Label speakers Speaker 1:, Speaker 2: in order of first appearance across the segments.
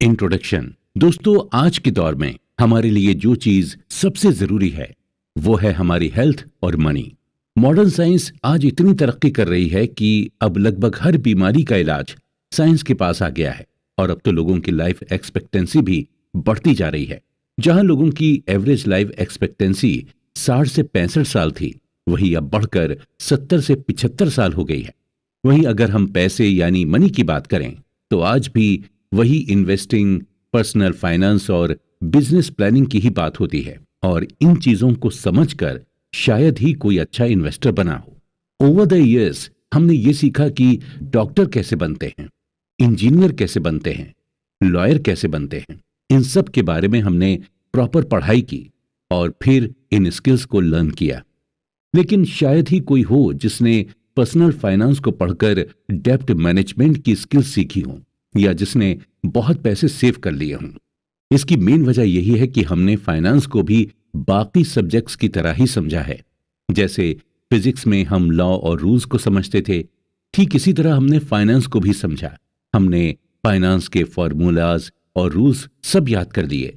Speaker 1: Introduction. दोस्तों, आज के दौर में हमारे लिए जो चीज सबसे जरूरी है वो है हमारी हेल्थ और मनी। मॉडर्न साइंस आज इतनी तरक्की कर रही है कि अब लगभग हर बीमारी का इलाज साइंस के पास आ गया है और अब तो लोगों की लाइफ एक्सपेक्टेंसी भी बढ़ती जा रही है। जहां लोगों की एवरेज लाइफ एक्सपेक्टेंसी 60 से 65 साल थी, वही अब बढ़कर 70 से 75 साल हो गई है। वहीं अगर हम पैसे यानी मनी की बात करें तो आज भी वही इन्वेस्टिंग, पर्सनल फाइनेंस और बिजनेस प्लानिंग की ही बात होती है और इन चीजों को समझकर शायद ही कोई अच्छा इन्वेस्टर बना हो। ओवर द इयर्स हमने ये सीखा कि डॉक्टर कैसे बनते हैं, इंजीनियर कैसे बनते हैं, लॉयर कैसे बनते हैं। इन सब के बारे में हमने प्रॉपर पढ़ाई की और फिर इन स्किल्स को लर्न किया। लेकिन शायद ही कोई हो जिसने पर्सनल फाइनेंस को पढ़कर डेब्ट मैनेजमेंट की स्किल्स सीखी हो या जिसने बहुत पैसे सेव कर लिए हों। इसकी मेन वजह यही है कि हमने फाइनेंस को भी बाकी सब्जेक्ट्स की तरह ही समझा है। जैसे फिजिक्स में हम लॉ और रूल्स को समझते थे, ठीक इसी तरह हमने फाइनेंस को भी समझा। हमने फाइनेंस के फॉर्मूलाज और रूल्स सब याद कर लिए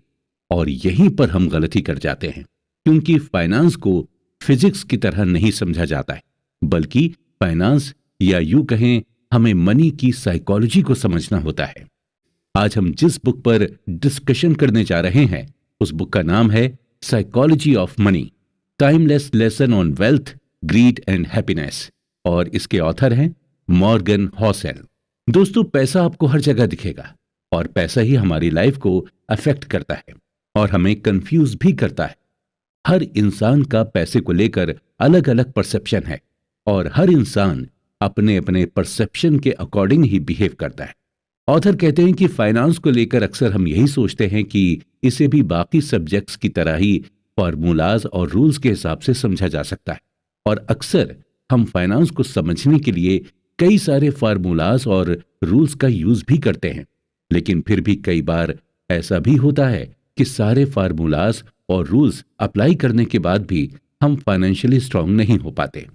Speaker 1: और यहीं पर हम गलती कर जाते हैं, क्योंकि फाइनेंस को फिजिक्स की तरह नहीं समझा जाता है, बल्कि फाइनेंस या यूं कहें हमें मनी की साइकोलॉजी को समझना होता है। आज हम जिस बुक पर डिस्कशन करने जा रहे हैं उस बुक का नाम है psychology of money, timeless lesson on wealth, grid and happiness और इसके ऑथर हैं मॉर्गन हॉसेल। दोस्तों, पैसा आपको हर जगह दिखेगा और पैसा ही हमारी लाइफ को अफेक्ट करता है और हमें कंफ्यूज भी करता है। हर इंसान का पैसे को लेकर अलग अलग परसेप्शन है और हर इंसान अपने अपने परसेप्शन के अकॉर्डिंग ही बिहेव करता है। ऑथर कहते हैं कि फाइनेंस को लेकर अक्सर हम यही सोचते हैं कि इसे भी बाकी सब्जेक्ट्स की तरह ही फॉर्मूलाज और रूल्स के हिसाब से समझा जा सकता है और अक्सर हम फाइनेंस को समझने के लिए कई सारे फार्मूलाज और रूल्स का यूज भी करते हैं। लेकिन फिर भी कई बार ऐसा भी होता है कि सारे फार्मूलाज और रूल्स अप्लाई करने के बाद भी हम फाइनेंशियली स्ट्रांग नहीं हो पाते।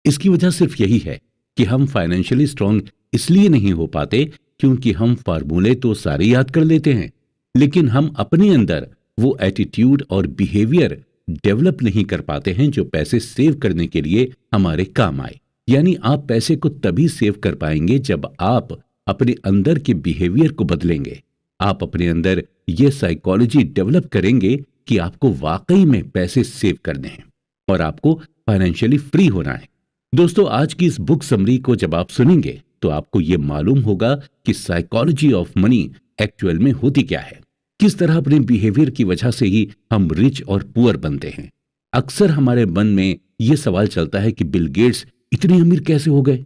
Speaker 1: इसकी वजह सिर्फ यही है कि हम फाइनेंशियली स्ट्रांग इसलिए नहीं हो पाते क्योंकि हम फार्मूले तो सारे याद कर लेते हैं, लेकिन हम अपने अंदर वो एटीट्यूड और बिहेवियर डेवलप नहीं कर पाते हैं जो पैसे सेव करने के लिए हमारे काम आए। यानी आप पैसे को तभी सेव कर पाएंगे जब आप अपने अंदर के बिहेवियर को बदलेंगे। आप अपने अंदर ये साइकोलॉजी डेवलप करेंगे कि आपको वाकई में पैसे सेव करने हैं और आपको फाइनेंशियली फ्री होना है। दोस्तों, आज की इस बुक समरी को जब आप सुनेंगे तो आपको यह मालूम होगा कि साइकोलॉजी ऑफ मनी एक्चुअल में होती क्या है, किस तरह अपने बिहेवियर की वजह से ही हम रिच और पुअर बनते हैं। अक्सर हमारे मन में यह सवाल चलता है कि बिल गेट्स इतने अमीर कैसे हो गए?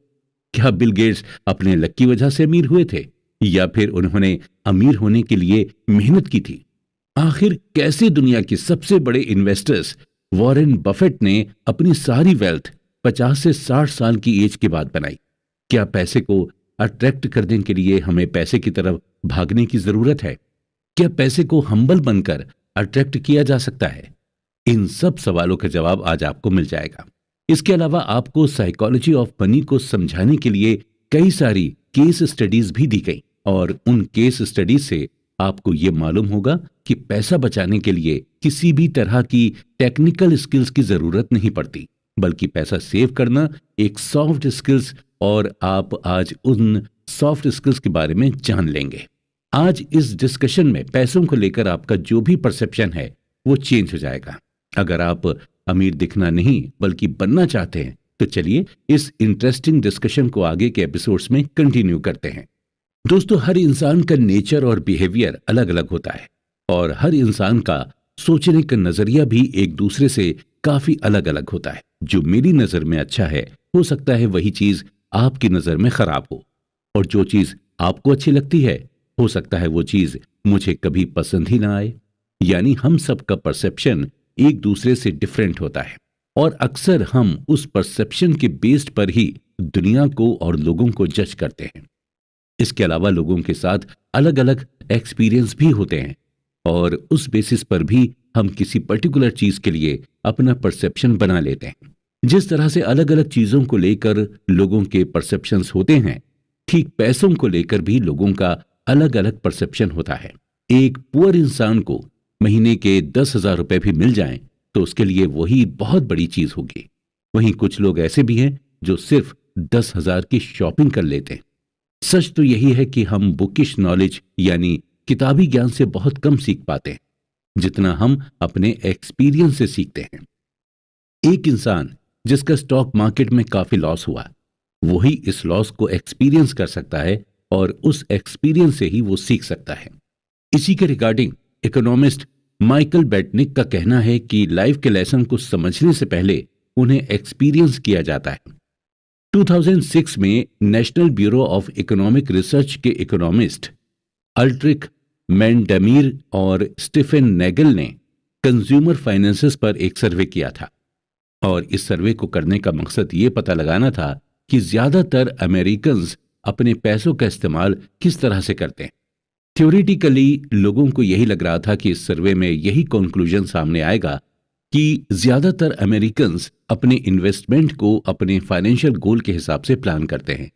Speaker 1: क्या बिल गेट्स अपने लक की वजह से अमीर हुए थे या फिर उन्होंने अमीर होने के लिए मेहनत की थी? आखिर कैसे दुनिया के सबसे बड़े इन्वेस्टर्स वॉरेन बफेट ने अपनी सारी वेल्थ 50 से 60 साल की एज के बाद बनाई? क्या पैसे को अट्रैक्ट करने के लिए हमें पैसे की तरफ भागने की जरूरत है? क्या पैसे को हम्बल बनकर अट्रैक्ट किया जा सकता है? इन सब सवालों का जवाब आज आपको मिल जाएगा। इसके अलावा आपको साइकोलॉजी ऑफ मनी को समझाने के लिए कई सारी केस स्टडीज भी दी गई और उन केस स्टडीज से आपको यह मालूम होगा कि पैसा बचाने के लिए किसी भी तरह की टेक्निकल स्किल्स की जरूरत नहीं पड़ती, बल्कि पैसा सेव करना एक सॉफ्ट स्किल्स और आप आज उन सॉफ्ट स्किल्स के बारे में जान लेंगे। आज इस डिस्कशन में पैसों को लेकर आपका जो भी परसेप्शन है वो चेंज हो जाएगा। अगर आप अमीर दिखना नहीं बल्कि बनना चाहते हैं तो चलिए इस इंटरेस्टिंग डिस्कशन को आगे के एपिसोड्स में कंटिन्यू करते हैं। दोस्तों, हर इंसान का नेचर और बिहेवियर अलग अलग होता है और हर इंसान का सोचने का नजरिया भी एक दूसरे से काफी अलग अलग होता है। जो मेरी नजर में अच्छा है हो सकता है वही चीज आपकी नजर में खराब हो, और जो चीज आपको अच्छी लगती है हो सकता है वो चीज मुझे कभी पसंद ही ना आए। यानी हम सबका परसेप्शन एक दूसरे से डिफरेंट होता है और अक्सर हम उस परसेप्शन के बेस्ड पर ही दुनिया को और लोगों को जज करते हैं। इसके अलावा लोगों के साथ अलग अलग एक्सपीरियंस भी होते हैं और उस बेसिस पर भी हम किसी पर्टिकुलर चीज के लिए अपना परसेप्शन बना लेते हैं। जिस तरह से अलग अलग चीजों को लेकर लोगों के परसेप्शंस होते हैं, ठीक पैसों को लेकर भी लोगों का अलग अलग परसेप्शन होता है। एक पुअर इंसान को महीने के 10,000 रुपए भी मिल जाएं तो उसके लिए वही बहुत बड़ी चीज होगी। वहीं कुछ लोग ऐसे भी हैं जो सिर्फ 10,000 की शॉपिंग कर लेते हैं। सच तो यही है कि हम बुकिश नॉलेज यानी किताबी ज्ञान से बहुत कम सीख पाते हैं जितना हम अपने एक्सपीरियंस से सीखते हैं। एक इंसान जिसका स्टॉक मार्केट में काफी लॉस हुआ, वही इस लॉस को एक्सपीरियंस कर सकता है और उस एक्सपीरियंस से ही वो सीख सकता है। इसी के रिगार्डिंग इकोनॉमिस्ट माइकल बेटनिक का कहना है कि लाइफ के लेसन को समझने से पहले उन्हें एक्सपीरियंस किया जाता है। 2006 में national bureau of economic research के इकोनॉमिस्ट अल्ट्रिक मैंडमीर और स्टीफन नेगल ने कंज्यूमर फाइनेंसेस पर एक सर्वे किया था और इस सर्वे को करने का मकसद ये पता लगाना था कि ज्यादातर अमेरिकन्स अपने पैसों का इस्तेमाल किस तरह से करते हैं। थ्योरेटिकली लोगों को यही लग रहा था कि इस सर्वे में यही कंक्लूजन सामने आएगा कि ज्यादातर अमेरिकन्स अपने इन्वेस्टमेंट को अपने फाइनेंशियल गोल के हिसाब से प्लान करते हैं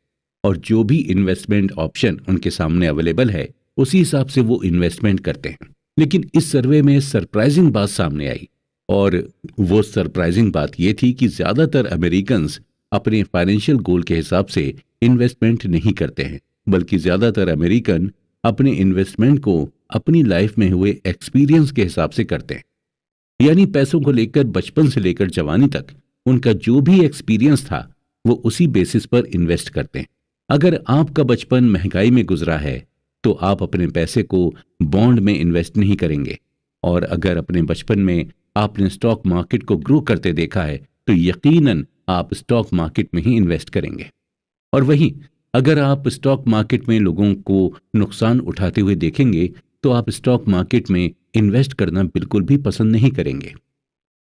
Speaker 1: और जो भी इन्वेस्टमेंट ऑप्शन उनके सामने अवेलेबल है उसी हिसाब से वो इन्वेस्टमेंट करते हैं। लेकिन इस सर्वे में सरप्राइजिंग बात सामने आई और वो सरप्राइजिंग बात ये थी कि ज्यादातर अमेरिकन्स अपने फाइनेंशियल गोल के हिसाब से इन्वेस्टमेंट नहीं करते हैं, बल्कि ज्यादातर अमेरिकन अपने इन्वेस्टमेंट को अपनी लाइफ में हुए एक्सपीरियंस के हिसाब से करते हैं। यानी पैसों को लेकर बचपन से लेकर जवानी तक उनका जो भी एक्सपीरियंस था वो उसी बेसिस पर इन्वेस्ट करते हैं। अगर आपका बचपन महंगाई में गुजरा है तो आप अपने पैसे को बॉन्ड में इन्वेस्ट नहीं करेंगे, और अगर अपने बचपन में आपने स्टॉक मार्केट को ग्रो करते देखा है तो यकीनन आप स्टॉक मार्केट में ही इन्वेस्ट करेंगे। और वहीं अगर आप स्टॉक मार्केट में लोगों को नुकसान उठाते हुए देखेंगे तो आप स्टॉक मार्केट में इन्वेस्ट करना बिल्कुल भी पसंद नहीं करेंगे।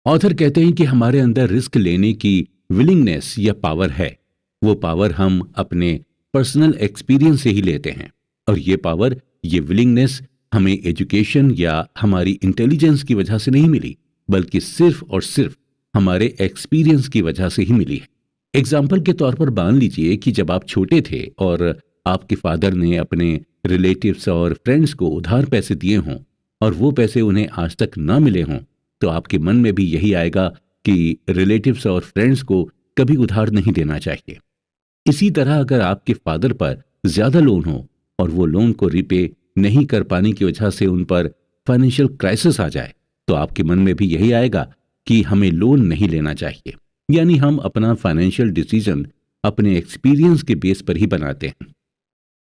Speaker 1: ऑथर कहते हैं कि हमारे अंदर रिस्क लेने की विलिंगनेस या पावर है। वो पावर हम अपने पर्सनल एक्सपीरियंस से ही लेते हैं और ये पावर, ये विलिंगनेस हमें एजुकेशन या हमारी इंटेलिजेंस की वजह से नहीं मिली, बल्कि सिर्फ और सिर्फ हमारे एक्सपीरियंस की वजह से ही मिली है। एग्जाम्पल के तौर पर मान लीजिए कि जब आप छोटे थे और आपके फादर ने अपने रिलेटिव्स और फ्रेंड्स को उधार पैसे दिए हों और वो पैसे उन्हें आज तक ना मिले हों, तो आपके मन में भी यही आएगा कि रिलेटिव्स और फ्रेंड्स को कभी उधार नहीं देना चाहिए। इसी तरह अगर आपके फादर पर ज्यादा लोन हो और वो लोन को रिपे नहीं कर पाने की वजह से उन पर फाइनेंशियल क्राइसिस आ जाए तो आपके मन में भी यही आएगा कि हमें लोन नहीं लेना चाहिए। यानी हम अपना फाइनेंशियल डिसीजन अपने एक्सपीरियंस के बेस पर ही बनाते हैं।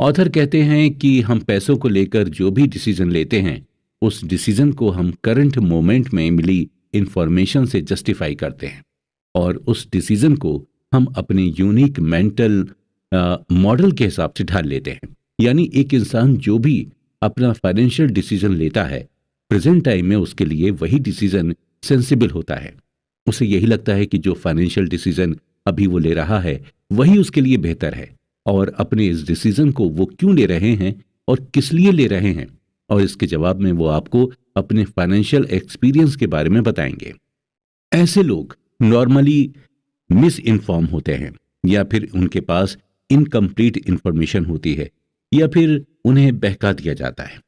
Speaker 1: ऑथर कहते हैं कि हम पैसों को लेकर जो भी डिसीजन लेते हैं उस डिसीजन को हम करंट मोमेंट में मिली इंफॉर्मेशन से जस्टिफाई करते हैं और उस डिसीजन को हम अपने यूनिक मेंटल मॉडल के हिसाब से ढाल लेते हैं। यानी एक इंसान जो भी अपना फाइनेंशियल डिसीजन लेता है प्रेजेंट टाइम में उसके लिए वही डिसीजन सेंसिबल होता है। उसे यही लगता है कि जो फाइनेंशियल डिसीजन अभी वो ले रहा है वही उसके लिए बेहतर है और अपने इस डिसीजन को वो क्यों ले रहे हैं और किस लिए ले रहे हैं, और इसके जवाब में वो आपको अपने फाइनेंशियल एक्सपीरियंस के बारे में बताएंगे। ऐसे लोग नॉर्मली मिस इन्फॉर्म होते हैं या फिर उनके पास इनकम्प्लीट इंफॉर्मेशन होती है या फिर उन्हें बहका दिया जाता है।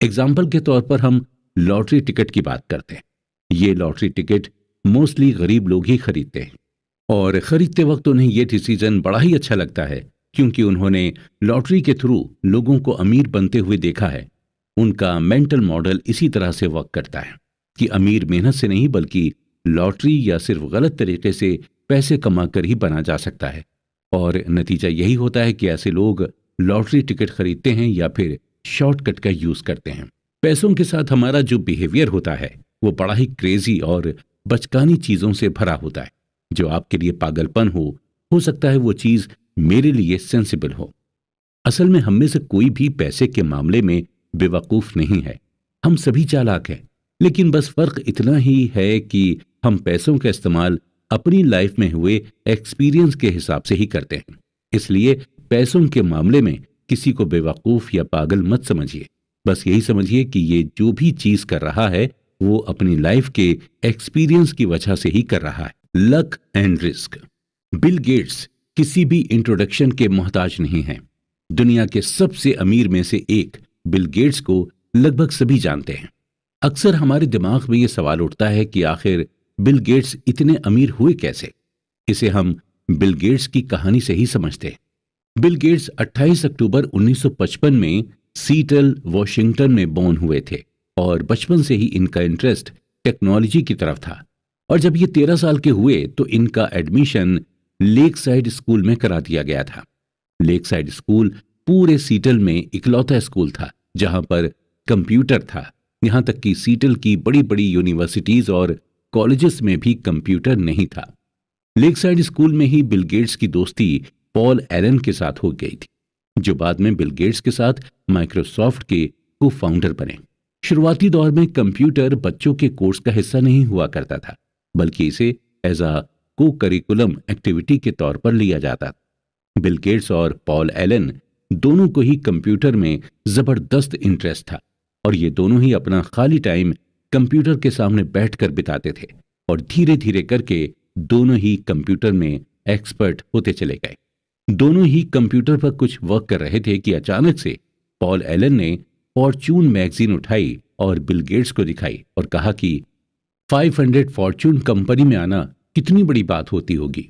Speaker 1: एग्जाम्पल के तौर पर हम लॉटरी टिकट की बात करते हैं। ये लॉटरी टिकट मोस्टली गरीब लोग ही खरीदते हैं और खरीदते वक्त उन्हें यह डिसीजन बड़ा ही अच्छा लगता है क्योंकि उन्होंने लॉटरी के थ्रू लोगों को अमीर बनते हुए देखा है। उनका मेंटल मॉडल इसी तरह से वर्क करता है कि अमीर मेहनत से नहीं बल्कि लॉटरी या सिर्फ गलत तरीके से पैसे कमाकर ही बना जा सकता है, और नतीजा यही होता है कि ऐसे लोग लॉटरी टिकट खरीदते हैं या फिर शॉर्टकट का यूज करते हैं। पैसों के साथ हमारा जो बिहेवियर होता है वो बड़ा ही क्रेजी और बचकानी चीजों से भरा होता है। जो आपके लिए पागलपन हो सकता है वो चीज मेरे लिए सेंसिबल हो। असल में हम में से कोई भी पैसे के मामले में बेवकूफ नहीं है, हम सभी चालाक हैं, लेकिन बस फर्क इतना ही है कि हम पैसों का इस्तेमाल अपनी लाइफ में हुए एक्सपीरियंस के हिसाब से ही करते हैं। इसलिए पैसों के मामले में किसी को बेवकूफ या पागल मत समझिए, बस यही समझिए कि ये जो भी चीज कर रहा है वो अपनी लाइफ के एक्सपीरियंस की वजह से ही कर रहा है। Luck and risk. Bill Gates किसी भी इंट्रोडक्शन के मोहताज नहीं हैं। दुनिया के सबसे अमीर में से एक बिल गेट्स को लगभग सभी जानते हैं। अक्सर हमारे दिमाग में यह सवाल उठता है कि आखिर बिल गेट्स इतने अमीर हुए कैसे। इसे हम बिल गेट्स की कहानी से ही समझते हैं। बिल गेट्स 28 अक्टूबर 1955 में सीटल, वॉशिंगटन में बोर्न हुए थे और बचपन से ही इनका इंटरेस्ट टेक्नोलॉजी की तरफ था। और जब ये 13 साल के हुए तो इनका एडमिशन लेक साइड स्कूल में करा दिया गया था। लेक साइड स्कूल पूरे सीटल में इकलौता स्कूल था जहां पर कंप्यूटर था। यहां तक कि सीटल की बड़ी बड़ी यूनिवर्सिटीज और कॉलेजेस में भी कंप्यूटर नहीं था। लेक साइड स्कूल में ही बिल गेट्स की दोस्ती पॉल एलन के साथ हो गई थी, जो बाद में बिल गेट्स के साथ माइक्रोसॉफ्ट के को फाउंडर बने। शुरुआती दौर में कंप्यूटर बच्चों के कोर्स का हिस्सा नहीं हुआ करता था, बल्कि इसे एज अ को करिकुलम एक्टिविटी के तौर पर लिया जाता था। बिल गेट्स और पॉल एलन दोनों को ही कंप्यूटर में जबरदस्त इंटरेस्ट था और ये दोनों ही अपना खाली टाइम कंप्यूटर के सामने बैठकर बिताते थे और धीरे धीरे करके दोनों ही कंप्यूटर में एक्सपर्ट होते चले गए। दोनों ही कंप्यूटर पर कुछ वर्क कर रहे थे कि अचानक से पॉल एलन ने फॉर्च्यून मैगजीन उठाई और बिल गेट्स को दिखाई और कहा कि 500 फॉर्च्यून कंपनी में आना कितनी बड़ी बात होती होगी।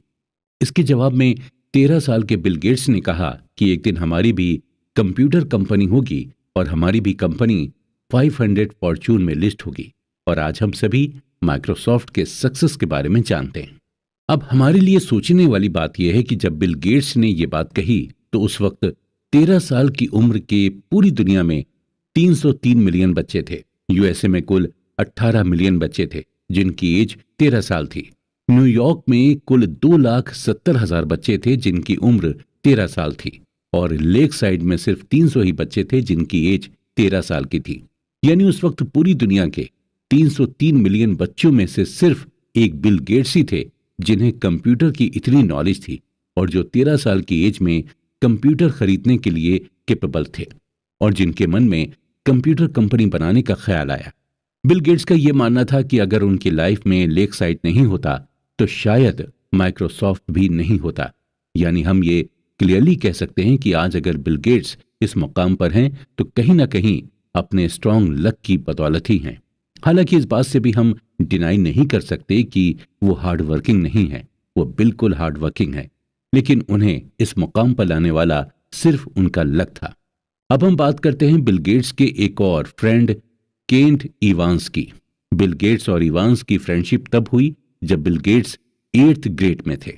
Speaker 1: इसके जवाब में 13 साल के बिल गेट्स ने कहा कि एक दिन हमारी भी कंप्यूटर कंपनी होगी और हमारी भी कंपनी 500 फॉर्च्यून में लिस्ट होगी। और आज हम सभी माइक्रोसॉफ्ट के सक्सेस के बारे में जानते हैं। अब हमारे लिए सोचने वाली बात यह है कि जब बिल गेट्स ने यह बात कही तो उस वक्त 13 साल की उम्र के पूरी दुनिया में 303 मिलियन बच्चे थे। यूएसए में कुल 18 मिलियन बच्चे थे जिनकी एज 13 साल थी। न्यूयॉर्क में कुल 2,70,000 बच्चे थे जिनकी उम्र 13 साल थी और लेक साइड में सिर्फ 300 ही बच्चे थे जिनकी एज 13 साल की थी। यानी उस वक्त पूरी दुनिया के 303 मिलियन बच्चों में से सिर्फ एक बिल गेट्स ही थे जिन्हें कंप्यूटर की इतनी नॉलेज थी और जो 13 साल की एज में कंप्यूटर खरीदने के लिए कैपेबल थे और जिनके मन में कंप्यूटर कंपनी बनाने का ख्याल आया। बिल गेट्स का यह मानना था कि अगर उनकी लाइफ में लेक साइड नहीं होता तो शायद माइक्रोसॉफ्ट भी नहीं होता। यानी हम ये क्लियरली कह सकते हैं कि आज अगर बिल गेट्स इस मुकाम पर हैं तो कहीं ना कहीं अपने स्ट्रॉन्ग लक की बदौलत ही हैं। हालांकि इस बात से भी हम डिनाई नहीं कर सकते कि वो हार्ड वर्किंग नहीं है, वो बिल्कुल हार्ड वर्किंग है, लेकिन उन्हें इस मुकाम पर लाने वाला सिर्फ उनका लक था। अब हम बात करते हैं बिल गेट्स के एक और फ्रेंड केंट इवांस की। बिल गेट्स और इवांस की फ्रेंडशिप तब हुई जब बिल गेट्स 8th ग्रेड में थे।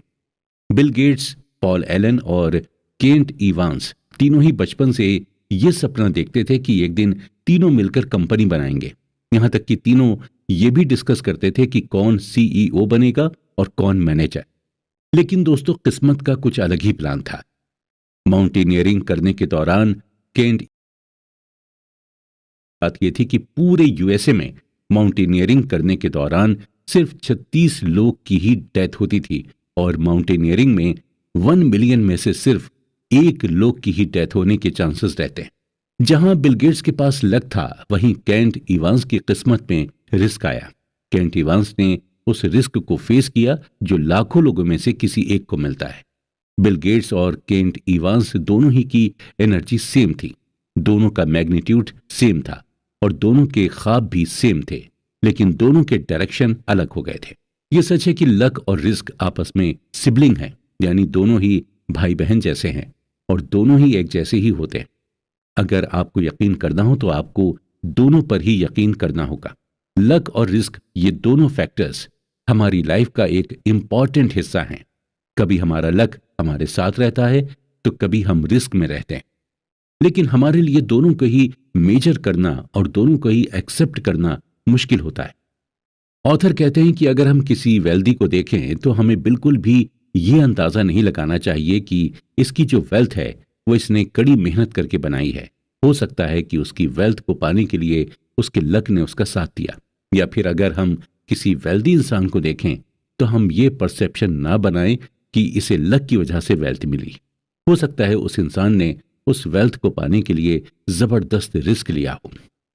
Speaker 1: बिल गेट्स, पॉल एलन और केंट इवांस तीनों ही बचपन से ये सपना देखते थे कि एक दिन तीनों मिलकर कंपनी बनाएंगे। यहां तक कि तीनों ये भी डिस्कस करते थे कि कौन सीईओ बनेगा और कौन मैनेजर। लेकिन दोस्तों, किस्मत का कुछ अलग ही प्लान था। माउंटेनियरिंग करने के दौरान केंट बात यह थी कि पूरे यूएसए में माउंटेनियरिंग करने के दौरान सिर्फ 36 लोग की ही डेथ होती थी और माउंटेनियरिंग में 1 मिलियन में से सिर्फ 1 लोग की ही डेथ होने के चांसेस रहते हैं। जहां बिल गेट्स के पास लक था वहीं केंट इवांस की किस्मत में रिस्क आया। केंट इवांस ने उस रिस्क को फेस किया जो लाखों लोगों में से किसी एक को मिलता है। बिल गेट्स और केंट इवांस दोनों ही की एनर्जी सेम थी, दोनों का मैग्नीट्यूड सेम था और दोनों के ख्वाब भी सेम थे, लेकिन दोनों के डायरेक्शन अलग हो गए थे। ये सच है कि लक और रिस्क आपस में सिबलिंग हैं, यानी दोनों ही भाई बहन जैसे हैं और दोनों ही एक जैसे ही होते हैं। अगर आपको यकीन करना हो तो आपको दोनों पर ही यकीन करना होगा। लक और रिस्क, ये दोनों फैक्टर्स हमारी लाइफ का एक इंपॉर्टेंट हिस्सा हैं। कभी हमारा लक हमारे साथ रहता है तो कभी हम रिस्क में रहते हैं, लेकिन हमारे लिए दोनों को ही मेजर करना और दोनों को ही एक्सेप्ट करना मुश्किल होता है। ऑथर कहते हैं कि अगर हम किसी वेल्दी को देखें तो हमें बिल्कुल भी ये अंदाजा नहीं लगाना चाहिए कि इसकी जो वेल्थ है वो इसने कड़ी मेहनत करके बनाई है। हो सकता है कि उसकी वेल्थ को पाने के लिए उसके लक ने उसका साथ दिया। या फिर अगर हम किसी वेल्दी इंसान को देखें तो हम ये परसेप्शन ना बनाएं कि इसे लक की वजह से वेल्थ मिली। हो सकता है उस इंसान ने उस वेल्थ को पाने के लिए जबरदस्त रिस्क लिया हो।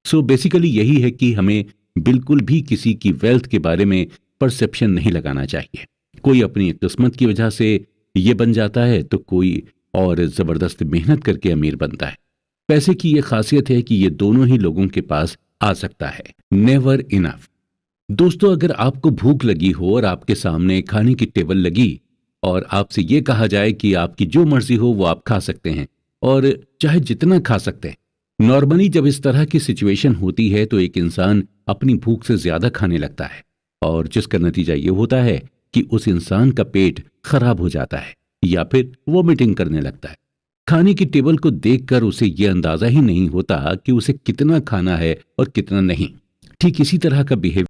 Speaker 1: सो बेसिकली यही है कि हमें बिल्कुल भी किसी की वेल्थ के बारे में परसेप्शन नहीं लगाना चाहिए। कोई अपनी किस्मत की वजह से ये बन जाता है तो कोई और जबरदस्त मेहनत करके अमीर बनता है। पैसे की ये खासियत है कि ये दोनों ही लोगों के पास आ सकता है। Never enough. दोस्तों, अगर आपको भूख लगी हो और आपके सामने खाने की टेबल लगी और आपसे ये कहा जाए कि आपकी जो मर्जी हो वो आप खा सकते हैं और चाहे जितना खा सकते हैं। नॉर्मली जब इस तरह की सिचुएशन होती है तो एक इंसान अपनी भूख से ज्यादा खाने लगता है और जिसका नतीजा ये होता है कि उस इंसान का पेट खराब हो जाता है या फिर वोमिटिंग करने लगता है। खाने की टेबल को देखकर उसे यह अंदाजा ही नहीं होता कि उसे कितना खाना है और कितना नहीं। ठीक इसी तरह का बिहेवियर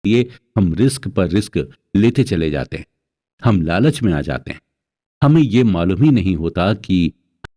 Speaker 1: लिए हम रिस्क पर रिस्क लेते चले जाते हैं। हम लालच में आ जाते हैं। हमें यह मालूम ही नहीं होता कि